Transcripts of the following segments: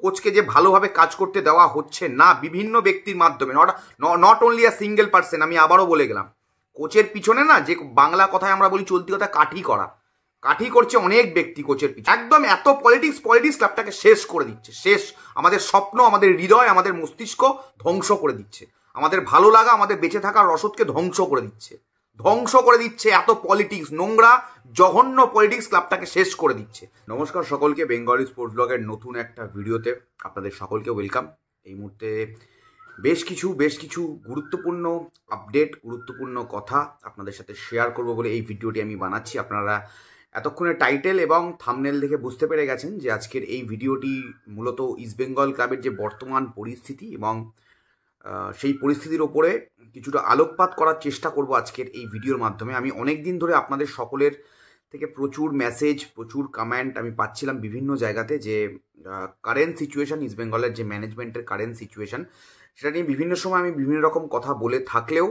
কোচকে যে ভালোভাবে কাজ করতে দেওয়া হচ্ছে না বিভিন্ন ব্যক্তির মাধ্যমে, not only a single person. আমি আবারও বলে গেলাম, কোচের পিছনে না, যে বাংলা কথায় আমরা বলি চলতি কথা, কাঠি করছে অনেক ব্যক্তি কোচের পিছনে। একদম এত পলিটিক্স ক্লাবটাকে শেষ করে দিচ্ছে, শেষ। আমাদের স্বপ্ন, আমাদের হৃদয়, আমাদের মস্তিষ্ক ধ্বংস করে দিচ্ছে, আমাদের ভালো লাগা, আমাদের বেঁচে থাকার রসদকে ধ্বংস করে দিচ্ছে এত পলিটিক্স, নোংরা জঘন্য পলিটিক্স ক্লাবটাকে শেষ করে দিচ্ছে। নমস্কার সকলকে, বেঙ্গলি স্পোর্টস ব্লগের নতুন একটা ভিডিওতে আপনাদের সকলকে ওয়েলকাম। এই মুহূর্তে বেশ কিছু গুরুত্বপূর্ণ আপডেট, গুরুত্বপূর্ণ কথা আপনাদের সাথে শেয়ার করব বলে এই ভিডিওটি আমি বানাচ্ছি। আপনারা এতক্ষণে টাইটেল এবং থাম্বনেল দেখে বুঝতে পেরে গেছেন যে আজকের এই ভিডিওটি মূলত ইস্টবেঙ্গল ক্লাবের যে বর্তমান পরিস্থিতি এবং সেই পরিস্থিতির ওপরে কিছুটা আলোকপাত করার চেষ্টা করব আজকের এই ভিডিওর মাধ্যমে। আমি অনেক দিন ধরে আপনাদের সকলের থেকে প্রচুর মেসেজ, প্রচুর কমেন্ট আমি পাচ্ছিলাম বিভিন্ন জায়গাতে যে কারেন্ট সিচুয়েশান, ইস্টবেঙ্গলের যে ম্যানেজমেন্টের কারেন্ট সিচুয়েশান, সেটা নিয়ে বিভিন্ন সময় আমি বিভিন্ন রকম কথা বলে থাকলেও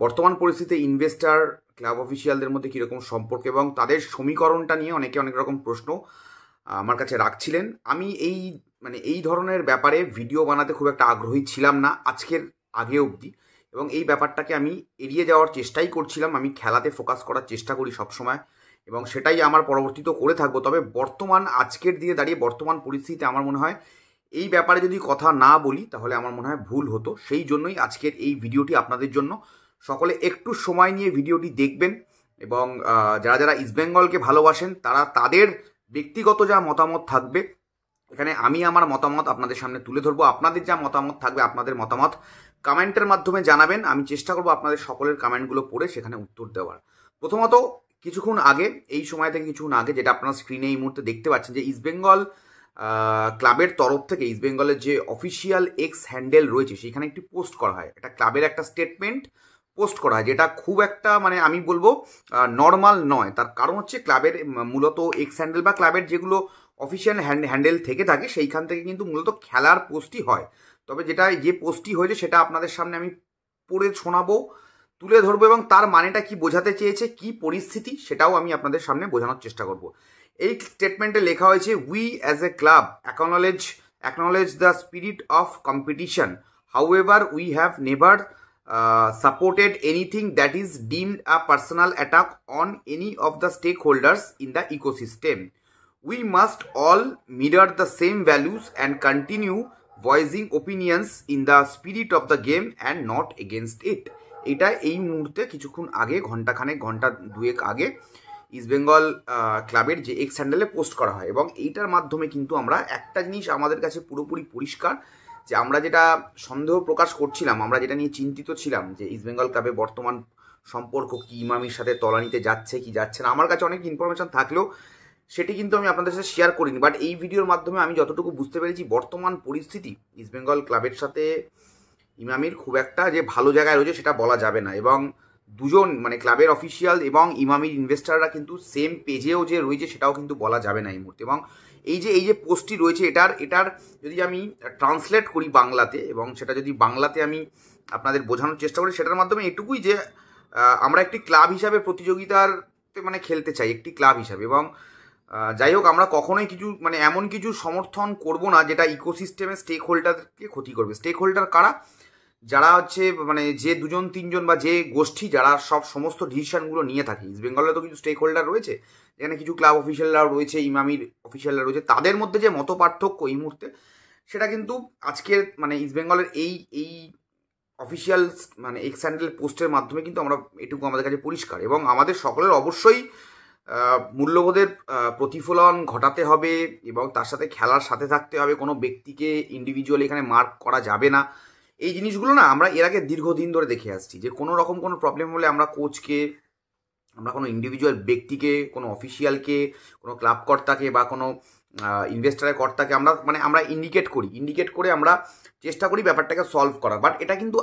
বর্তমান পরিস্থিতিতে ইনভেস্টার, ক্লাব অফিসিয়ালদের মধ্যে কীরকম সম্পর্ক এবং তাদের সমীকরণটা নিয়ে অনেকে অনেক রকম প্রশ্ন আমার কাছে রাখছিলেন। আমি এই ধরনের ব্যাপারে ভিডিও বানাতে খুব একটা আগ্রহী ছিলাম না আজকের আগে অবধি, এবং এই ব্যাপারটাকে আমি এড়িয়ে যাওয়ার চেষ্টাই করছিলাম। আমি খেলাতে ফোকাস করার চেষ্টা করি সবসময় এবং সেটাই আমার পরবর্তীতেও করে থাকবো। তবে আজকের দিনে দাঁড়িয়ে বর্তমান পরিস্থিতিতে আমার মনে হয় এই ব্যাপারে যদি কথা না বলি তাহলে আমার মনে হয় ভুল হতো। সেই জন্যই আজকের এই ভিডিওটি আপনাদের জন্য। সকলে একটু সময় নিয়ে ভিডিওটি দেখবেন এবং যারা ইস্টবেঙ্গলকে ভালোবাসেন তারা তাদের ব্যক্তিগত যা মতামত থাকবে, এখানে আমি আমার মতামত আপনাদের সামনে তুলে ধরবো। আপনাদের যা মতামত থাকবে, আপনাদের মতামত কমেন্টের মাধ্যমে জানাবেন। আমি চেষ্টা করবো আপনাদের সকলের কমেন্টগুলো পড়ে সেখানে উত্তর দেওয়ার। প্রথমত কিছুক্ষণ আগে, এই সময় থেকে কিছুক্ষণ আগে, যেটা আপনারা স্ক্রিনে এই মুহূর্তে দেখতে পাচ্ছেন, যে ইস্টবেঙ্গল ক্লাবের তরফ থেকে ইস্টবেঙ্গলের যে অফিসিয়াল এক্স হ্যান্ডেল রয়েছে সেখানে একটি পোস্ট করা হয়, এটা ক্লাবের একটা স্টেটমেন্ট পোস্ট করা হয়, যেটা খুব একটা আমি বলবো নর্মাল নয়। তার কারণ হচ্ছে ক্লাবের মূলত এক্স হ্যান্ডেল বা ক্লাবের যেগুলো অফিসিয়াল হ্যান্ডেল থেকে থাকে সেইখান থেকে কিন্তু মূলত খেলার পোস্টই হয়। তবে যে পোস্টটি হয়েছে সেটা আপনাদের সামনে আমি পড়ে শোনাবো, তুলে ধরবো এবং তার মানেটা কি বোঝাতে চেয়েছে, কি পরিস্থিতি, সেটাও আমি আপনাদের সামনে বোঝানোর চেষ্টা করব। এই স্টেটমেন্টে লেখা হয়েছে, we as a club acknowledge the spirit of competition. However, we have never supported anything that is deemed a personal attack on any of the stakeholders in the ecosystem. We must all mirror the same values and continue voicing opinions in the spirit of the game and not against it. এটা এই মুহূর্তে কিছুক্ষণ আগে, ঘন্টা দুয়েক আগে ইস্টবেঙ্গল ক্লাবের যে এক্স হ্যান্ডেলে পোস্ট করা হয় এবং এইটার মাধ্যমে কিন্তু আমরা একটা জিনিস আমাদের কাছে পুরোপুরি পরিষ্কার, যে আমরা যেটা সন্দেহ প্রকাশ করছিলাম, আমরা যেটা নিয়ে চিন্তিত ছিলাম যে ইস্টবেঙ্গল ক্লাবে বর্তমান সম্পর্ক কি, ইমামির সাথে তলানিতে যাচ্ছে কি যাচ্ছে না, আমার কাছে অনেক ইনফরমেশন থাকলেও সেটি কিন্তু আমি আপনাদের সাথে শেয়ার করিনি। বাট এই ভিডিওর মাধ্যমে আমি যতটুকু বুঝতে পেরেছি বর্তমান পরিস্থিতি ইস্টবেঙ্গল ক্লাবের সাথে ইমামির খুব একটা যে ভালো জায়গায় রয়েছে সেটা বলা যাবে না, এবং দুজন ক্লাবের অফিসিয়াল এবং ইমামির ইনভেস্টাররা কিন্তু সেম পেজেও যে রয়েছে সেটাও কিন্তু বলা যাবে না এই মুহূর্তে। এবং এই যে পোস্টটি রয়েছে এটার যদি আমি ট্রান্সলেট করি বাংলাতে, এবং সেটা যদি বাংলাতে আমি আপনাদের বোঝানোর চেষ্টা করি, সেটার মাধ্যমে এটুকুই যে আমরা একটি ক্লাব হিসাবে প্রতিযোগিতাতে খেলতে চাই, একটি ক্লাব হিসাবে। এবং যাই হোক, আমরা কখনোই কিছু এমন কিছু সমর্থন করব না যেটা ইকোসিস্টেমের স্টেক হোল্ডারকে ক্ষতি করবে। স্টেক হোল্ডার কারা? যারা হচ্ছে যে দুজন তিনজন বা যে গোষ্ঠী যারা সমস্ত ডিসিশনগুলো নিয়ে থাকে। ইস্টবেঙ্গলে তো কিছু স্টেক হোল্ডার রয়েছে, যেখানে কিছু ক্লাব অফিসিয়ালরাও রয়েছে, ইমামির অফিসিয়ালরা রয়েছে, তাদের মধ্যে যে মত পার্থক্য এই মুহূর্তে, সেটা কিন্তু আজকের ইস্টবেঙ্গলের এই অফিসিয়াল এক্স হ্যান্ডেল পোস্টের মাধ্যমে কিন্তু আমরা এটুকু আমাদের কাছে পরিষ্কার। এবং আমাদের সকলের অবশ্যই মূল্যবোধের প্রতিফলন ঘটাতে হবে এবং তার সাথে খেলার সাথে থাকতে হবে। কোনো ব্যক্তিকে ইন্ডিভিজুয়ালি এখানে মার্ক করা যাবে না। এই জিনিসগুলো আমরা এর আগে দীর্ঘদিন ধরে দেখে আসছি, যে কোনো রকম কোনো প্রবলেম হলে আমরা কোচকে, আমরা কোনো ইন্ডিভিজুয়াল ব্যক্তিকে, কোনো অফিসিয়ালকে, কোনো ক্লাব কর্তাকে বা কোনো ইনভেস্টারের কর্তাকে আমরা ইন্ডিকেট করে আমরা চেষ্টা করি ব্যাপারটাকে সলভ করার। বাট এটা কিন্তু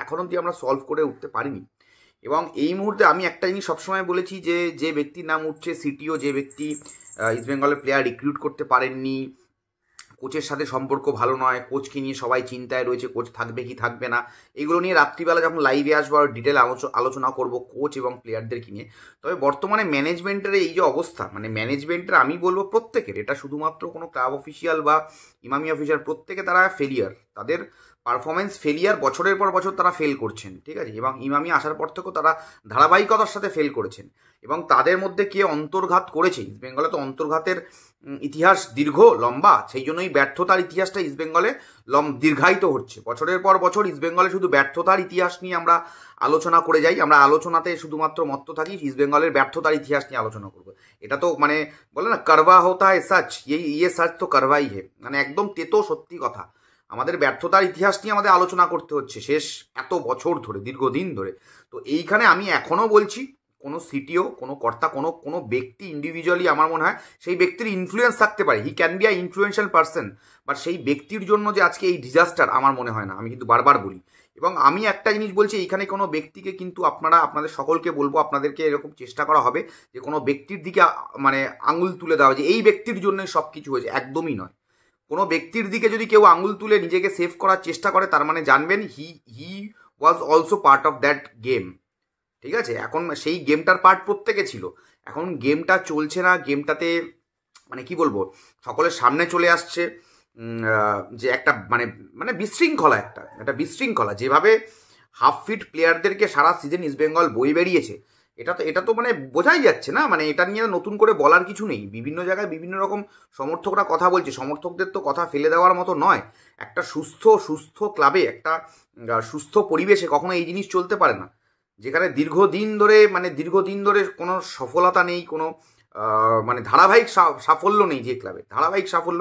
এখন অবধি আমরা সলভ করে উঠতে পারিনি। এবং এই মুহূর্তে আমি একটা জিনিস সবসময় বলেছি, যে ব্যক্তির নাম উঠছে সিটিও, যে ব্যক্তি ইস্টবেঙ্গলের প্লেয়ার রিক্রুট করতে পারেননি, কোচের সাথে সম্পর্ক ভালো নয়, কোচকে নিয়ে সবাই চিন্তায় রয়েছে, কোচ থাকবে কি থাকবে না, এগুলো নিয়ে রাত্রিবেলা যখন লাইভে আসবো আর ডিটেল আলোচনা করব কোচ এবং প্লেয়ারদেরকে নিয়ে। তবে বর্তমানে ম্যানেজমেন্টের এই যে অবস্থা, মানে ম্যানেজমেন্টের আমি বলবো প্রত্যেকের, এটা শুধুমাত্র কোনো ক্লাব অফিসিয়াল বা ইমামি অফিসিয়াল, প্রত্যেকে তারা ফেলিয়ার, তাদের পারফরমেন্স ফেলিয়ার, বছরের পর বছর তারা ফেল করছেন, ঠিক আছে। এবং ইমামি আসার পর থেকেও তারা ধারাবাহিকতার সাথে ফেল করেছেন। এবং তাদের মধ্যে কে অন্তর্ঘাত করেছে, ইস্টবেঙ্গলে তো অন্তর্ঘাতের ইতিহাস দীর্ঘ লম্বা, সেই জন্যই ব্যর্থতার ইতিহাসটা ইস্টবেঙ্গলে দীর্ঘায়িত হচ্ছে। বছরের পর বছর ইস্টবেঙ্গলে শুধু ব্যর্থতার ইতিহাস নিয়ে আমরা আলোচনা করে যাই, আমরা আলোচনাতে শুধুমাত্র মত্ত থাকি, ইস্টবেঙ্গলের ব্যর্থতার ইতিহাস নিয়ে আলোচনা করবো। এটা তো মানে বলে না, করবা হতা হ্যায় সাচ, ইয়ে সাচ তো করবাই হে, মানে একদম তেতো সত্যি কথা। আমাদের ব্যর্থতার ইতিহাস নিয়ে আমাদের আলোচনা করতে হচ্ছে শেষ এত বছর ধরে, দীর্ঘদিন ধরে। তো এইখানে আমি এখনও বলছি, কোনো সিটিও, কোনো কর্তা, কোনো ব্যক্তি ইন্ডিভিজুয়ালি আমার মনে হয় সেই ব্যক্তির ইনফ্লুয়েন্স থাকতে পারে, he can be a influential person, but সেই ব্যক্তির জন্য যে আজকে এই ডিজাস্টার আমার মনে হয় না, আমি কিন্তু বারবার বলি। এবং আমি একটা জিনিস বলছি, এইখানে কোনো ব্যক্তিকে কিন্তু আপনাদের সকলকে বলবো, আপনাদেরকে এরকম চেষ্টা করা হবে যে কোনো ব্যক্তির দিকে মানে আঙুল তুলে দেওয়া যে এই ব্যক্তির জন্যই সব কিছু হয়েছে, একদমই নয়। কোনো ব্যক্তির দিকে যদি কেউ আঙুল তুলে নিজেকে সেভ করার চেষ্টা করে, তার মানে জানবেন he was also part of that game, ঠিক আছে। এখন সেই গেমটার পার্ট প্রত্যেকে ছিল, এখন গেমটা চলছে না, গেমটাতে মানে কি বলবো, সকলের সামনে চলে আসছে যে একটা মানে বিশৃঙ্খলা, একটা বিশৃঙ্খলা, যেভাবে হাফ ফিট প্লেয়ারদেরকে সারা সিজন ইস্টবেঙ্গল বই বেরিয়েছে, এটা তো মানে বোঝাই যাচ্ছে না, মানে এটা নিয়ে নতুন করে বলার কিছু নেই। বিভিন্ন জায়গায় বিভিন্ন রকম সমর্থকরা কথা বলছে, সমর্থকদের তো কথা ফেলে দেওয়ার মতো নয়। একটা সুস্থ ক্লাবে, একটা সুস্থ পরিবেশে কখনো এই জিনিস চলতে পারে না, যেখানে দীর্ঘদিন ধরে কোনো সফলতা নেই, কোনো মানে ধারাবাহিক সাফল্য নেই, যে ক্লাবে ধারাবাহিক সাফল্য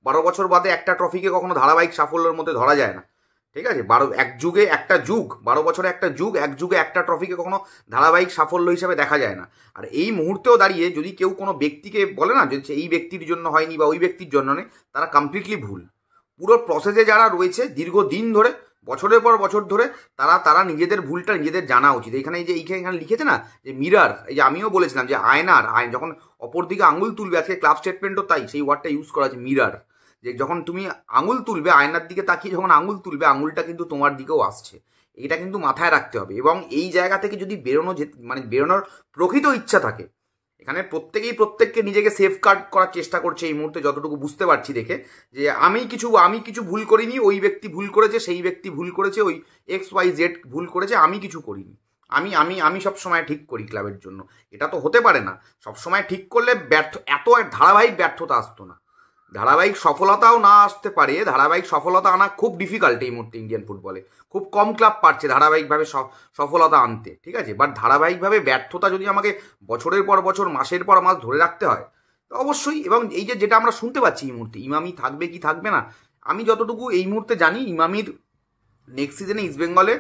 12 বছর বাদে একটা ট্রফিকে কখনো ধারাবাহিক সাফল্যের মধ্যে ধরা যায় না, ঠিক আছে। 12 বছরে একটা যুগ, এক যুগে একটা ট্রফিকে কখনো ধারাবাহিক সাফল্য হিসাবে দেখা যায় না। আর এই মুহূর্তেও দাঁড়িয়ে যদি কেউ কোনো ব্যক্তিকে বলে না যে এই ব্যক্তির জন্য হয়নি বা ওই ব্যক্তির জন্য নেই, তারা কমপ্লিটলি ভুল। পুরো প্রসেসে যারা রয়েছে দীর্ঘদিন ধরে, বছরের পর বছর ধরে, তারা নিজেদের ভুলটা নিজেদের জানা উচিত। এইখানে লিখেছে না যে মিরার, এই যে আমিও বলেছিলাম যে আয়নার যখন অপর দিকে আঙুল তুলবে, আজকে ক্লাব স্টেটমেন্টও তাই সেই ওয়ার্ডটা ইউজ করা আছে, মিরার, যে যখন তুমি আঙুল তুলবে, আয়নার দিকে তাকিয়ে যখন আঙুল তুলবে, আঙুলটা কিন্তু তোমার দিকেও আসছে, এটা কিন্তু মাথায় রাখতে হবে। এবং এই জায়গা থেকে যদি বেরোনোর প্রকৃত ইচ্ছা থাকে, এখানে প্রত্যেককে নিজেকে সেফগার্ড করার চেষ্টা করছে এই মুহূর্তে, যতটুকু বুঝতে পারছি দেখে, যে আমি কিছু ভুল করিনি, ওই ব্যক্তি ভুল করেছে, সেই ব্যক্তি ভুল করেছে, ওই XYZ ভুল করেছে, আমি কিছু করিনি, আমি সবসময় ঠিক করি ক্লাবের জন্য। এটা তো হতে পারে না, সবসময় ঠিক করলে এত ধারাবাহিক ব্যর্থতা আসতো না, ধারাবাহিক সফলতাও না আসতে পারে। ধারাবাহিক সফলতা আনা খুব ডিফিকাল্ট এই মুহূর্তে ইন্ডিয়ান ফুটবলে, খুব কম ক্লাব পারছে ধারাবাহিকভাবে সফলতা আনতে, ঠিক আছে। বাট ধারাবাহিকভাবে ব্যর্থতা যদি আমাকে বছরের পর বছর, মাসের পর মাস ধরে রাখতে হয়, তো অবশ্যই। এবং এই যেটা আমরা শুনতে পাচ্ছি এই মুহূর্তে, ইমামি থাকবে কি থাকবে না, আমি যতটুকু এই মুহূর্তে জানি, ইমামির নেক্সট সিজনে ইস্টবেঙ্গলে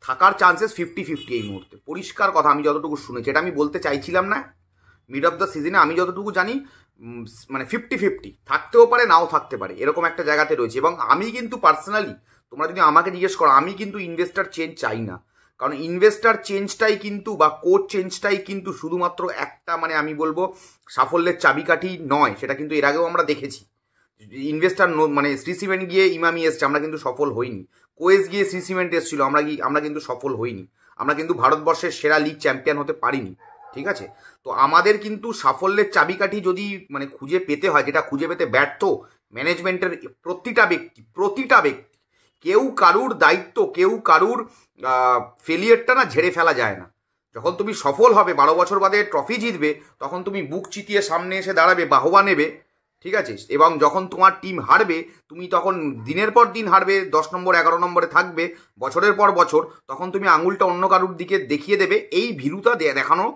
থাকার চান্সেস 50-50 এই মুহূর্তে, পরিষ্কার কথা। আমি যতটুকু শুনেছি, এটা আমি বলতে চাইছিলাম না, মিড অফ দ্য সিজনে আমি যতটুকু জানি মানে 50-50 থাকতেও পারে, নাও থাকতে পারে, এরকম একটা জায়গাতে রয়েছে। এবং আমি কিন্তু পার্সোনালি, তোমরা যদি আমাকে জিজ্ঞেস করো, আমি কিন্তু ইনভেস্টার চেঞ্জ চাই না, কারণ ইনভেস্টার চেঞ্জটাই কিন্তু বা কোচ চেঞ্জটাই কিন্তু শুধুমাত্র একটা আমি বলবো সাফল্যের চাবিকাঠি নয়, সেটা কিন্তু এর আগেও আমরা দেখেছি। ইনভেস্টার শ্রী সিমেন্ট গিয়ে ইমামি এসছে, আমরা কিন্তু সফল হইনি। কোয়েস গিয়ে শ্রী সিমেন্ট এসছিল, আমরা কিন্তু সফল হইনি, আমরা কিন্তু ভারতবর্ষের সেরা লিগ চ্যাম্পিয়ন হতে পারিনি, ঠিক আছে। তো আমাদের কিন্তু সাফল্যের চাবিকাঠি যদি খুঁজে পেতে হয়, যেটা খুঁজে পেতে ব্যর্থ ম্যানেজমেন্টের প্রতিটা ব্যক্তি, কেউ কারুর দায়িত্ব, কেউ কারুর ফেলিয়ারটা না ঝেড়ে ফেলা যায় না। যখন তুমি সফল হবে, 12 বছর বাদে ট্রফি জিতবে, তখন তুমি বুক চিতিয়ে সামনে এসে দাঁড়াবে, বাহবা নেবে, ঠিক আছে। এবং যখন তোমার টিম হারবে, তুমি তখন দিনের পর দিন হারবে, 10 নম্বর 11 নম্বরে থাকবে বছরের পর বছর, তখন তুমি আঙুলটা অন্য কারুর দিকে দেখিয়ে দেবে। এই ভীরুতা দেখানো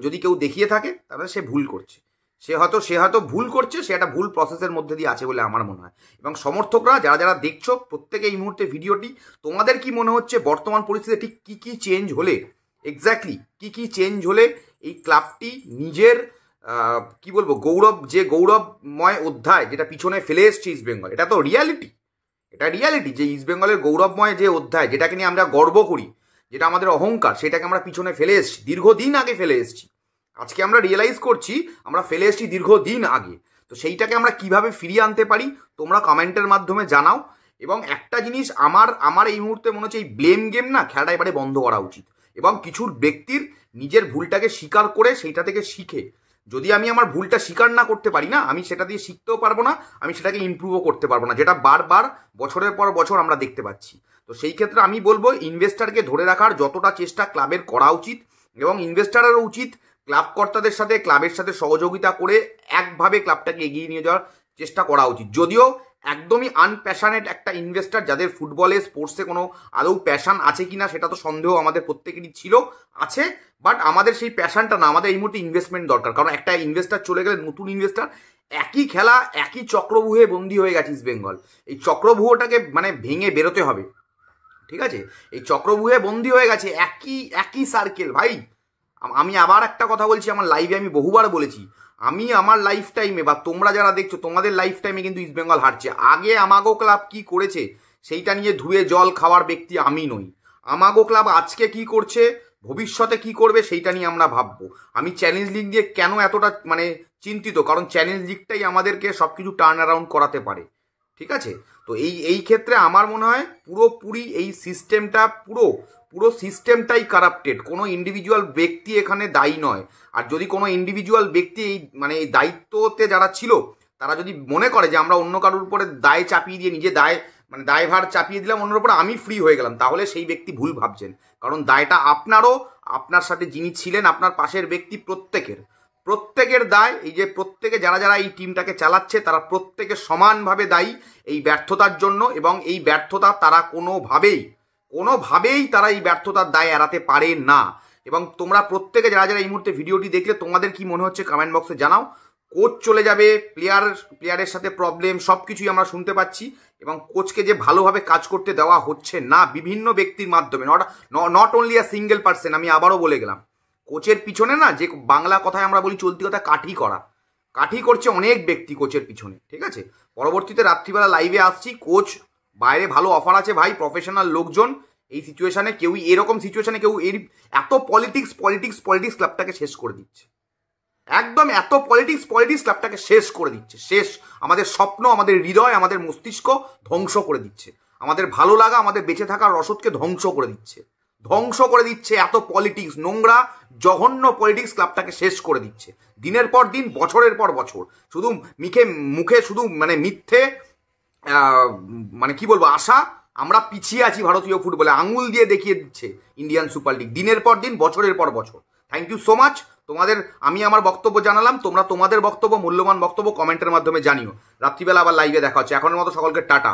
যদি কেউ দেখিয়ে থাকে, তাহলে সে ভুল করছে, সে হয়তো ভুল করছে, সে একটা ভুল প্রসেসের মধ্যে দিয়ে আছে বলে আমার মনে হয়। এবং সমর্থকরা যারা দেখছো, প্রত্যেকে এই মুহূর্তে ভিডিওটি, তোমাদের কি মনে হচ্ছে বর্তমান পরিস্থিতিতে ঠিক কী চেঞ্জ হলে, এক্স্যাক্টলি কী চেঞ্জ হলে এই ক্লাবটি নিজের কি বলবো গৌরবময় অধ্যায়, যেটা পিছনে ফেলে এসছে ইস্টবেঙ্গল, এটা তো রিয়ালিটি, যে ইস্টবেঙ্গলের গৌরবময় যে অধ্যায়, যেটাকে নিয়ে আমরা গর্ব করি, যেটা আমাদের অহংকার, সেটাকে আমরা পিছনে ফেলে এসেছি, দীর্ঘদিন আগে ফেলে এসেছি। আজকে আমরা রিয়েলাইজ করছি আমরা ফেলে এসেছি দীর্ঘদিন আগে। তো সেইটাকে আমরা কিভাবে ফিরিয়ে আনতে পারি তোমরা কমেন্টের মাধ্যমে জানাও। এবং একটা জিনিস আমার এই মুহূর্তে মনে হচ্ছে এই ব্লেম গেম না খেলাটা এবারে বন্ধ করা উচিত, এবং কিছু ব্যক্তির নিজের ভুলটাকে স্বীকার করে সেইটা থেকে শিখে, যদি আমি আমার ভুলটা স্বীকার না করতে পারি না, আমি সেটা দিয়ে শিখতেও পারবো না, আমি সেটাকে ইমপ্রুভও করতে পারবো না, যেটা বারবার বছরের পর বছর আমরা দেখতে পাচ্ছি। তো সেই ক্ষেত্রে আমি বলবো ইনভেস্টারকে ধরে রাখার যতটা চেষ্টা ক্লাবের করা উচিত, এবং ইনভেস্টারেরও উচিত ক্লাব কর্তাদের সাথে ক্লাবের সাথে সহযোগিতা করে একভাবে ক্লাবটাকে এগিয়ে নিয়ে যাওয়ার চেষ্টা করা উচিত। যদিও একদমই আনপ্যাশনেট একটা ইনভেস্টার, যাদের ফুটবলে স্পোর্টসে কোনো আদৌ প্যাশান আছে কিনা সেটা তো সন্দেহ আমাদের প্রত্যেকেরই ছিল, আছে, বাট আমাদের সেই প্যাশানটা না, আমাদের এই মুহূর্তে ইনভেস্টমেন্ট দরকার। কারণ একটা ইনভেস্টার চলে গেলে নতুন ইনভেস্টার, একই খেলা একই চক্রভূহে বন্দী হয়ে গেছে ইস্ট বেঙ্গল। এই চক্রভূহটাকে মানে ভেঙে বেরোতে হবে, ঠিক আছে? এই চক্রভূহে বন্দী হয়ে গেছে একই সার্কেল ভাই। আমি আবার একটা কথা বলছি, আমার লাইভে আমি বহুবার বলেছি, আমি আমার লাইফ টাইমে বা তোমরা যারা দেখছো তোমাদের লাইফ টাইমে কিন্তু ইস্ট বেঙ্গল হারছে। আগে আমাগো ক্লাব কি করেছে সেইটা নিয়ে ধুয়ে জল খাওয়ার ব্যক্তি আমি নই। আমাগো ক্লাব আজকে কি করছে, ভবিষ্যতে কি করবে সেইটা নিয়ে আমরা ভাববো। আমি চ্যালেঞ্জ লিগ দিয়ে কেন এতটা মানে চিন্তিত, কারণ চ্যালেঞ্জ লিগটাই আমাদেরকে সব কিছু টার্ন অ্যারাউন্ড করাতে পারে, ঠিক আছে? তো এই ক্ষেত্রে আমার মনে হয় পুরোপুরি এই সিস্টেমটা পুরো সিস্টেমটাই কারাপ্টেড। কোনো ইন্ডিভিজুয়াল ব্যক্তি এখানে দায়ী নয়। আর যদি কোনো ইন্ডিভিজুয়াল ব্যক্তি এই মানে এই দায়িত্বতে যারা ছিল তারা যদি মনে করে যে আমরা অন্য কারোর উপরে দায় চাপিয়ে দিয়ে নিজে দায়ভার চাপিয়ে দিলাম অন্যের উপরে, আমি ফ্রি হয়ে গেলাম, তাহলে সেই ব্যক্তি ভুল ভাবছেন। কারণ দায়টা আপনারও, আপনার সাথে যিনি ছিলেন, আপনার পাশের ব্যক্তি, প্রত্যেকের দায়। এই যে প্রত্যেকে যারা এই টিমটাকে চালাচ্ছে তারা প্রত্যেকে সমানভাবে দায়ী এই ব্যর্থতার জন্য, এবং এই ব্যর্থতা তারা কোনোভাবেই তারা এই ব্যর্থতার দায় এড়াতে পারে না। এবং তোমরা প্রত্যেকে যারা এই মুহূর্তে ভিডিওটি দেখলে তোমাদের কি মনে হচ্ছে কমেন্ট বক্সে জানাও। কোচ চলে যাবে, প্লেয়ারের সাথে প্রবলেম, সব কিছুই আমরা শুনতে পাচ্ছি, এবং কোচকে যে ভালোভাবে কাজ করতে দেওয়া হচ্ছে না বিভিন্ন ব্যক্তির মাধ্যমে, not only a single person. আমি আবারও বলে গেলাম, কোচের পিছনে না, যে বাংলা কথায় আমরা বলি চলতি কথা, কাঠি করছে অনেক ব্যক্তি কোচের পিছনে, ঠিক আছে? পরবর্তীতে রাত্রিবেলা লাইভে আসছি, কোচ বাইরে ভালো অফার আছে ভাই, প্রফেশনাল লোকজন। এই সিচুয়েশনে এরকম সিচুয়েশনে এত পলিটিক্স ক্লাবটাকে শেষ করে দিচ্ছে, একদম এত পলিটিক্স ক্লাবটাকে শেষ করে দিচ্ছে, আমাদের স্বপ্ন, আমাদের হৃদয়, আমাদের মস্তিষ্ক ধ্বংস করে দিচ্ছে, আমাদের ভালো লাগা, আমাদের বেঁচে থাকার রসদকে ধ্বংস করে দিচ্ছে এত পলিটিক্স, নোংরা জঘন্য পলিটিক্স ক্লাবটাকে শেষ করে দিচ্ছে দিনের পর দিন, বছরের পর বছর। শুধু মুখে শুধু মানে মিথ্যে, মানে কি বলবো, আশা। আমরা পিছিয়ে আছি ভারতীয় ফুটবলে, আঙুল দিয়ে দেখিয়ে দিচ্ছে ইন্ডিয়ান সুপার লিগ দিনের পর দিন, বছরের পর বছর। Thank you so much. আমি আমার বক্তব্য জানালাম, তোমরা তোমাদের বক্তব্য, মূল্যবান বক্তব্য কমেন্টের মাধ্যমে জানিও। রাত্রিবেলা আবার লাইভে দেখা হচ্ছে। এখনের মতো সকলকে টাটা।